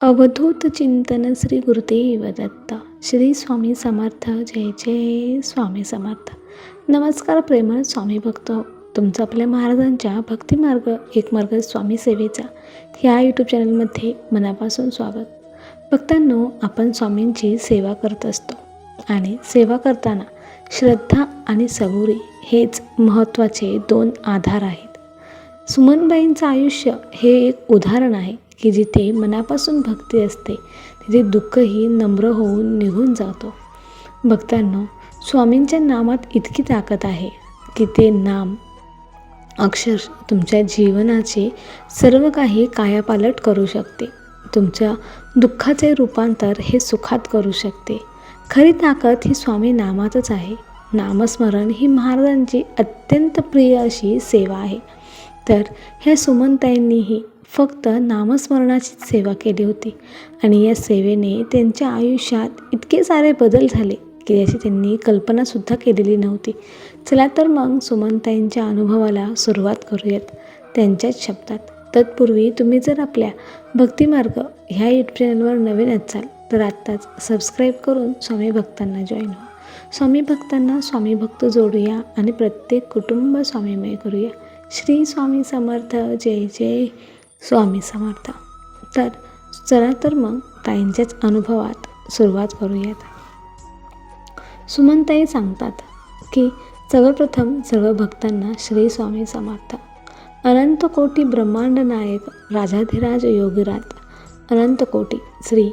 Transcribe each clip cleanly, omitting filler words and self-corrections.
अवधूत चिंतन श्री गुरुदेव दत्त. श्री स्वामी समर्थ. जय जय स्वामी समर्थ. नमस्कार प्रेमळ स्वामी भक्त. तुमचं आपल्या महाराजांच्या भक्तिमार्ग एक मार्ग स्वामी सेवेचा ह्या यूट्यूब चॅनलमध्ये मनापासून स्वागत. भक्तांनो, आपण स्वामींची सेवा करत असतो आणि सेवा करताना श्रद्धा आणि सबुरी हेच महत्त्वाचे दोन आधार आहेत. सुमनबाईंचं आयुष्य हे एक उदाहरण आहे की जिथे मनापासून भक्ती असते तिथे दुःखही नम्र होऊन निघून जातो. भक्तांनो, स्वामींच्या नामात इतकी ताकद आहे की ते नाम अक्षर तुमच्या जीवनाचे सर्व काही कायापालट करू शकते. तुमच्या दुःखाचे रूपांतर हे सुखात करू शकते. खरी ताकद ही स्वामी नामातच आहे. नामस्मरण ही महाराजांची अत्यंत प्रिय अशी सेवा आहे. तर ह्या सुमनताईंनीही फक्त नामस्मरणाचीच सेवा केली होती आणि या सेवेने त्यांच्या आयुष्यात इतके सारे बदल झाले की याची त्यांनी कल्पनासुद्धा केलेली नव्हती. चला तर मग सुमनताईंच्या अनुभवाला सुरुवात करूयात त्यांच्याच शब्दात. तत्पूर्वी तुम्ही जर आपल्या भक्तिमार्ग ह्या यूट्यूब चॅनलवर नवीन असाल तर आत्ताच सबस्क्राईब करून स्वामी भक्तांना जॉईन व्हा. स्वामी भक्तांना स्वामी भक्त जोडूया आणि प्रत्येक कुटुंब स्वामीमय करूया. श्री स्वामी समर्थ. जय जय स्वामी समर्थ. तर चला तर मग ताईंच्याच अनुभवात सुरुवात करूयात. सुमनताई सांगतात की सर्वप्रथम सर्व भक्तांना श्री स्वामी समर्थ. अनंत कोटी ब्रह्मांड नायक राजाधिराज योगीराज अनंत कोटी श्री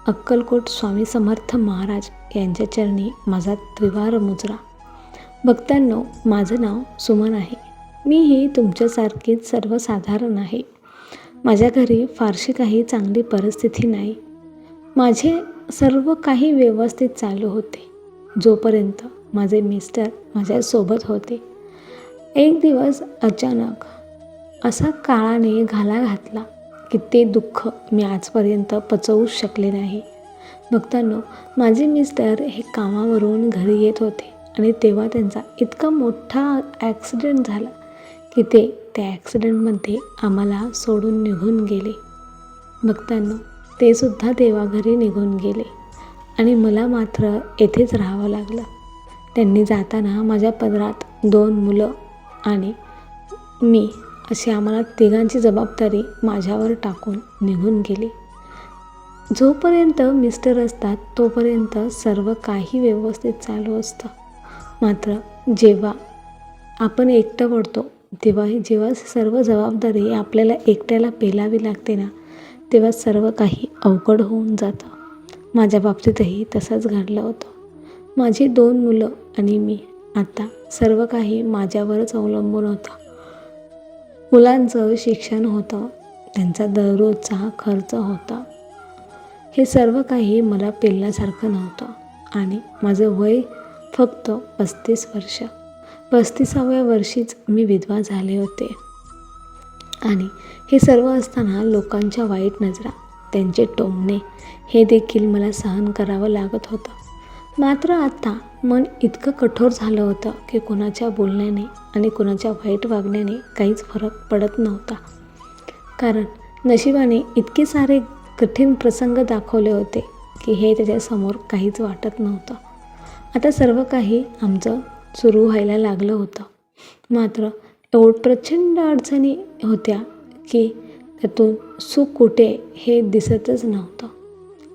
अक्कलकोट स्वामी समर्थ महाराज यांच्या चरणी माझा त्रिवार मुजरा. भक्तांनो, माझं नाव सुमन आहे. मीही तुमच्यासारखीच सर्वसाधारण आहे. माझ्या घरी फारशी काही चांगली परिस्थिती नाही. माझे सर्व काही व्यवस्थित चालू होते जोपर्यंत माझे मिस्टर माझ्यासोबत होते. एक दिवस अचानक असा काळाने घाला घातला की ते दुःख मी आजपर्यंत पचवूच शकले नाही. भक्तांनो, माझे मिस्टर हे कामावरून घरी येत होते आणि तेव्हा त्यांचा इतका मोठा ॲक्सिडेंट झाला की त्या ॲक्सिडेंटमध्ये आम्हाला सोडून निघून गेले. भक्तांनो, ते सुद्धा देवाघरी निघून गेले आणि मला मात्र येथेच राहावं लागलं. त्यांनी जाताना माझ्या पदरात 2 मुलं आणि मी अशी आम्हाला तिघांची जबाबदारी माझ्यावर टाकून निघून गेली. जोपर्यंत मिस्टर असतात तोपर्यंत सर्व काही व्यवस्थित चालू असतं. मात्र जेव्हा आपण एकटं पडतो जेव्हा सर्व जबाबदारी आपल्याला एकट्याला पेलावी लागते ना, तेव्हा सर्व काही अवघड होऊन जातं. माझ्या बाबतीतही तसंच घडलं होतं. माझी 2 मुलं आणि मी आता सर्व काही माझ्यावरच अवलंबून होतं. मुलांचं शिक्षण होतं, त्यांचा दररोजचा खर्च होता. हे सर्व काही मला पेलण्यासारखं नव्हतं आणि माझं वय फक्त 35 वर्ष. 35व्या वर्षीच मी विधवा झाले होते आणि हे सर्व असताना लोकांच्या वाईट नजरा, त्यांचे टोमणे हे देखील मला सहन करावं लागत होतं. मात्र आता मन इतकं कठोर झालं होतं की कोणाच्या बोलण्याने आणि कोणाच्या वाईट वागण्याने काहीच फरक पडत नव्हता. कारण नशिबाने इतके सारे कठीण प्रसंग दाखवले होते की हे त्याच्यासमोर काहीच वाटत नव्हतं. आता सर्व काही आमचं सुरू व्हायला लागलं होतं. मात्र प्रचंड अडचणी होत्या की त्यातून सुख कुठे हे दिसतच नव्हतं.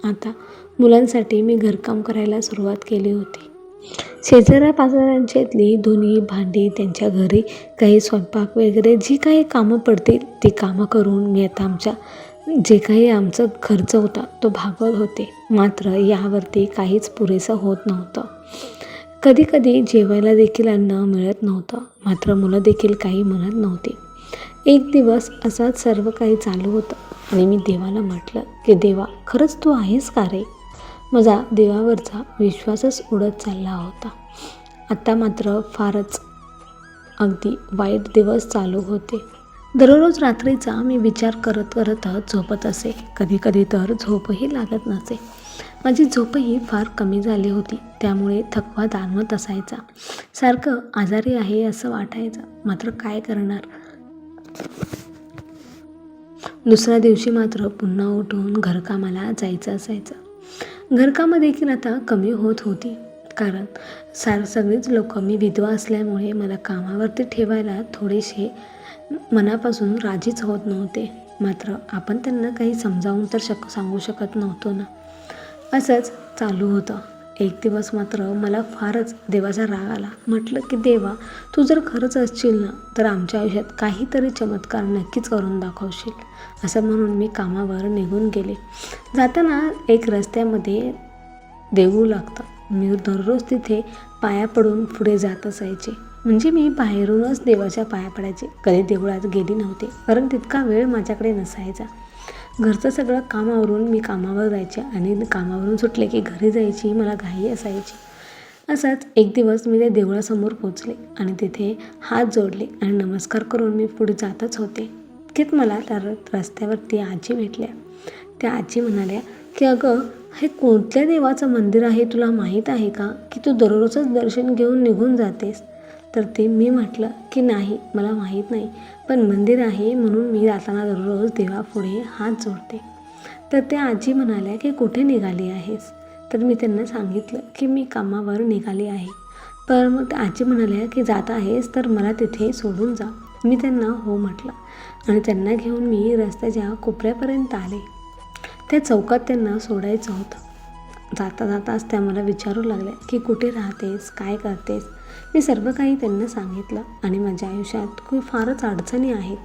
आता मुलांसाठी मी घरकाम करायला सुरुवात केली होती. शेजाऱ्यापाजाऱ्यांच्यातली धुणी भांडी, त्यांच्या घरी काही स्वयंपाक वगैरे जी काही कामं पडतील ती कामं करून मी आता जे काही आमचा खर्च होता तो भागवत होते. मात्र यावरती काहीच पुरेसं होत नव्हतं. कधी कधी जेवायला देखील अन्न मिळत नव्हतं. मात्र मुलं देखील काही म्हणत नव्हती. एक दिवस असाच सर्व काही चालू होतं आणि मी देवाला म्हटलं की देवा, खरंच तू आहेस का रे? माझा देवावरचा विश्वासच उडत चालला होता. आता मात्र फारच अगदी वाईट दिवस चालू होते. दररोज रात्रीचा मी विचार करतच झोपत असे. कधी कधी तर झोपही लागत नसे. माझी झोपही फार कमी झाली होती. त्यामुळे थकवा जाणवत असायचा. सारखं आजारी आहे असं वाटायचं. मात्र काय करणार? दुसऱ्या दिवशी मात्र पुन्हा उठून घरकामाला जायचं असायचं. घरकामं देखील आता कमी होत होती, कारण सगळीच लोक, मी विधवा असल्यामुळे मला कामावरती ठेवायला थोडेसे मनापासून राजीच होत नव्हते. मात्र आपण त्यांना काही समजावून तर सांगू शकत नव्हतो ना. असंच चालू होतं. एक दिवस मात्र मला फारच देवाचा राग आला. म्हटलं की देवा, तू जर खरंच असशील ना, तर आमच्या आयुष्यात काहीतरी चमत्कार नक्कीच करून दाखवशील. असं म्हणून मी कामावर निघून गेले. जाताना एक रस्त्यामध्ये देऊळ लागतं. मी दररोज तिथे पाया पडून पुढे जात असायचे. म्हणजे मी बाहेरूनच देवाच्या पाया पडायचे, कधी देवळात गेली नव्हते, कारण तितका वेळ माझ्याकडे नसायचा. घरचं सगळं कामावरून मी कामावर जायचे आणि कामावरून सुटले की घरी जायची मला घाई असायची. असंच एक दिवस मी त्या देवळासमोर पोचले आणि तिथे हात जोडले आणि नमस्कार करून मी पुढे जातच होते. इतकेत मला त्या रस्त्यावरती आजी भेटल्या. त्या आजी म्हणाल्या की अगं, हे कोणत्या देवाचं मंदिर आहे तुला माहीत आहे का, की तू दररोजच दर्शन घेऊन निघून जातेस? तर ते मी म्हटलं की नाही, मला माहीत नाही, पण मंदिर आहे म्हणून मी जाताना दररोज देवापुढे हात जोडते. तर त्या आजी म्हणाल्या की कुठे निघाली आहेस? तर मी त्यांना सांगितलं की मी कामावर निघाली आहे. पण मग त्या आजी म्हणाल्या की जात आहेस तर मला तिथे सोडून जा. मी त्यांना हो म्हटलं आणि त्यांना घेऊन मी रस्त्याच्या कोपऱ्यापर्यंत आले. त्या चौकात त्यांना सोडायचं होतं. जाता जाताच त्या मला विचारू लागल्या की कुठे राहतेस, काय करतेस? मी सर्व काही त्यांना सांगितलं आणि माझ्या आयुष्यात फारच अडचणी आहेत,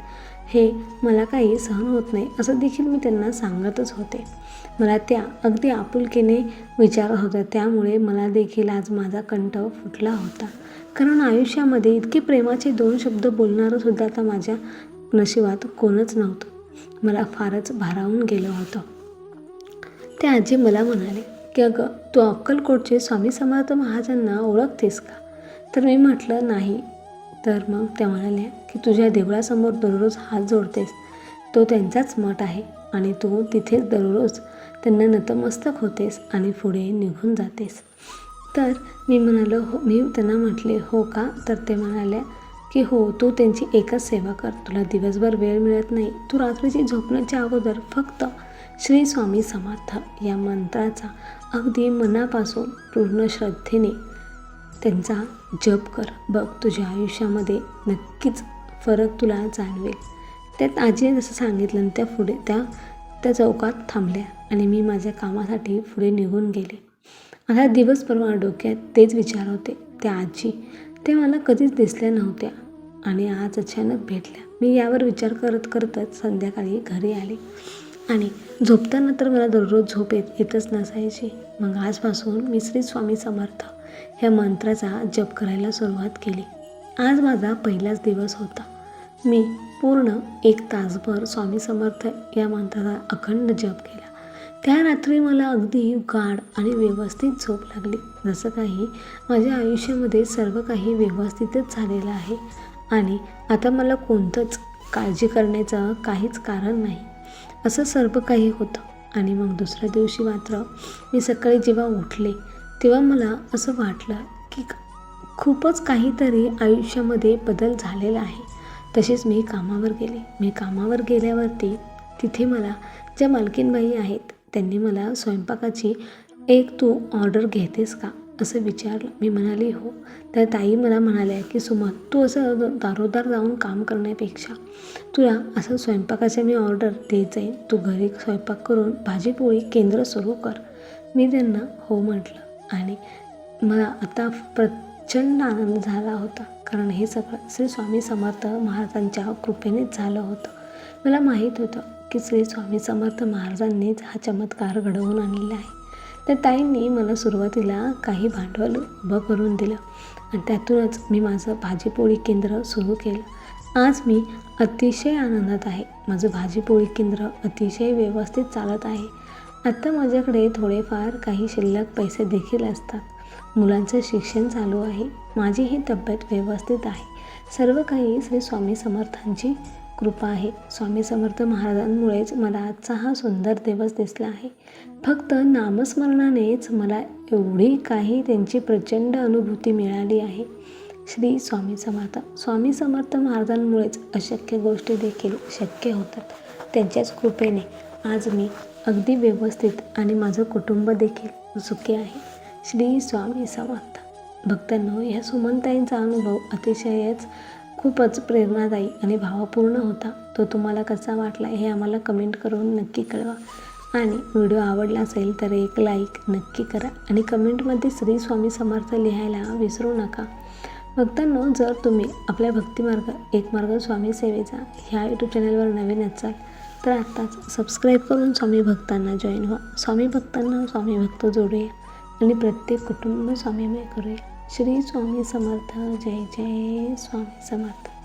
हे मला काही सहन होत नाही असं देखील मी त्यांना सांगतच होते. मला त्या अगदी आपुलकीने विचारत होत्या, त्यामुळे मला देखील आज माझा कंठ फुटला होता. कारण आयुष्यामध्ये इतके प्रेमाचे 2 शब्द बोलणारं सुद्धा आता माझ्या नशिबात कोणच नव्हतं. मला फारच भारावून गेलं होतं. त्या आजी मला म्हणाले की अगं, तू अक्कलकोटचे स्वामी समर्थ महाराजांना ओळखतेस का? तर मी म्हटलं नाही. तर मग त्या म्हणाल्या की तुझ्या देवळासमोर दररोज हात जोडतेस, तो त्यांचाच मठ आहे आणि तू तिथेच दररोज त्यांना नतमस्तक होतेस आणि पुढे निघून जातेस. तर मी म्हणालो हो. मी त्यांना म्हटले हो का? तर ते म्हणाल्या की हो, तू त्यांची एकच सेवा कर, तुला दिवसभर वेळ मिळत नाही, तू रात्रीची झोपण्याच्या अगोदर फक्त श्री स्वामी समर्थ या मंत्राचा अगदी मनापासून पूर्ण श्रद्धेने त्यांचा जप कर, बघ तुझ्या आयुष्यामध्ये नक्कीच फरक तुला जाणवेल. त्यात आजीने जसं सांगितलं आणि त्या चौकात थांबल्या आणि मी माझ्या कामासाठी पुढे निघून गेले. आता दिवसभर माझ्या डोक्यात तेच विचार होते. त्या आजी त्या मला कधीच दिसल्या नव्हत्या आणि आज अचानक भेटल्या. मी यावर विचार करतच संध्याकाळी घरी आले आणि झोपताना तर मला दररोज झोप येतच नसायची. मग आजपासून मी श्री स्वामी समर्थ ह्या मंत्राचा जप करायला सुरुवात केली. आज माझा पहिलाच दिवस होता. मी पूर्ण 1 तासभर स्वामी समर्थ या मंत्राचा अखंड जप केला. त्या रात्री मला अगदी गाढ आणि व्यवस्थित झोप लागली. जसं काही माझ्या आयुष्यामध्ये सर्व काही व्यवस्थितच झालेलं आहे आणि आता मला कोणतंच काळजी करण्याचं काहीच कारण नाही, असं सर्व काही होतं. आणि मग दुसऱ्या दिवशी मात्र मी सकाळी जेव्हा उठले तेव्हा मला असं वाटलं की खूपच काहीतरी आयुष्यामध्ये बदल झालेला आहे. तसेच मी कामावर गेले. मी कामावर गेल्यावरती तिथे मला ज्या मालकीनबाई आहेत त्यांनी मला स्वयंपाकाची एक तू ऑर्डर घेतेस का असं विचारलं. मी म्हणाली हो. त्या ताई मला म्हणाल्या की सुमन, तू असं दारोदार जाऊन काम करण्यापेक्षा तुला असं स्वयंपाकाच्या मी ऑर्डर देत जाईन, तू घरी स्वयंपाक करून भाजीपोळी केंद्र सुरू कर. मी त्यांना हो म्हटलं आणि मला आता प्रचंड आनंद झाला होता, कारण हे सगळं श्री स्वामी समर्थ महाराजांच्या कृपेनेच झालं होतं. मला माहीत होतं की श्री स्वामी समर्थ महाराजांनीच हा चमत्कार घडवून आणलेला आहे. त्या ताईंनी मला सुरुवातीला काही भांडवल उभं करून दिलं आणि त्यातूनच मी माझं भाजीपोळी केंद्र सुरू केलं. आज मी अतिशय आनंदात आहे. माझं भाजीपोळी केंद्र अतिशय व्यवस्थित चालत आहे. आत्ता माझ्याकडे थोडेफार काही शिल्लक पैसे देखील असतात. मुलांचं शिक्षण चालू आहे. माझीही तब्येत व्यवस्थित आहे. सर्व काही श्री स्वामी समर्थांची कृपा आहे. स्वामी समर्थ महाराजांमुळेच मला आजचा हा सुंदर दिवस दिसला आहे. फक्त नामस्मरणानेच मला एवढी काही त्यांची प्रचंड अनुभूती मिळाली आहे. श्री स्वामी समर्थ महाराजांमुळेच अशक्य गोष्टी देखील शक्य होतात. त्यांच्याच कृपेने आज मी अगदी व्यवस्थित आणि माझं कुटुंब देखील सुखी आहे. श्री स्वामी समर्थ. भक्तांनो, ह्या सुमनताईंचा अनुभव अतिशयच खूपच प्रेरणादायी आणि भावपूर्ण होता. तो तुम्हाला कसा वाटला हे आम्हाला कमेंट करून नक्की कळवा. आणि व्हिडिओ आवडला असेल तर एक लाईक नक्की करा आणि कमेंटमध्ये श्री स्वामी समर्थ लिहायला विसरू नका. भक्तांनो, जर तुम्ही आपल्या भक्तिमार्ग एक मार्ग स्वामी सेवेचा ह्या यूट्यूब चॅनलवर नवीन असाल तर आत्ताच सबस्क्राईब करून स्वामी भक्तांना जॉईन व्हा. स्वामी भक्तांना स्वामी भक्त जोडूया आणि प्रत्येक कुटुंब स्वामीमय करूया. श्री स्वामी समर्थ. जय जय स्वामी समर्थ.